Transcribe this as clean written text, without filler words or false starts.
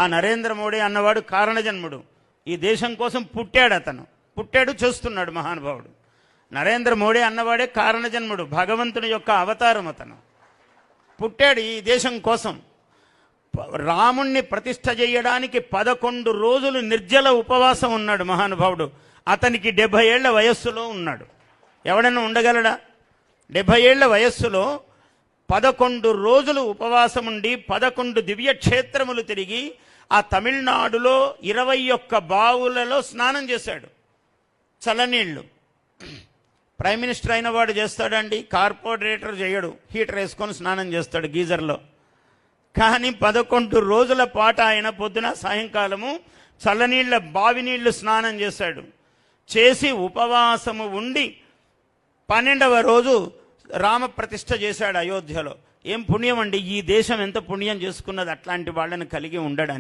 ఆ నరేంద్ర మోడీ అన్నవాడు కారణజన్ముడు. ఈ దేశం కోసం పుట్టాడు, అతను పుట్టాడు, చేస్తున్నాడు మహానుభావుడు. నరేంద్ర మోడీ అన్నవాడే కారణజన్ముడు, భగవంతుని యొక్క అవతారం. అతను పుట్టాడు ఈ దేశం కోసం. రాముణ్ణి ప్రతిష్ఠ చేయడానికి 11 రోజులు నిర్జల ఉపవాసం ఉన్నాడు మహానుభావుడు. అతనికి 70 ఏళ్ల వయస్సులో ఉన్నాడు. ఎవడన్నా ఉండగలడా? 70 ఏళ్ల వయస్సులో 11 రోజులు ఉపవాసం ఉండి 11 దివ్యక్షేత్రములు తిరిగి ఆ తమిళనాడులో 21 బావులలో స్నానం చేశాడు. చల్లనీళ్ళు. ప్రైమ్ మినిస్టర్ అయిన వాడు చేస్తాడండి, కార్పొరేటర్ చేయడు. హీటర్ వేసుకొని స్నానం చేస్తాడు గీజర్లో. కానీ 11 రోజుల పాటు ఆయన పొద్దున సాయంకాలము చల్లనీళ్ళ బావి నీళ్లు స్నానం చేశాడు. చేసి ఉపవాసము ఉండి 12వ రోజు రామ ప్రతిష్ఠ చేశాడు అయోధ్యలో. ఏం పుణ్యం అండి! ఈ దేశం ఎంత పుణ్యం చేసుకున్నది అట్లాంటి వాళ్ళని కలిగి ఉండడానికి.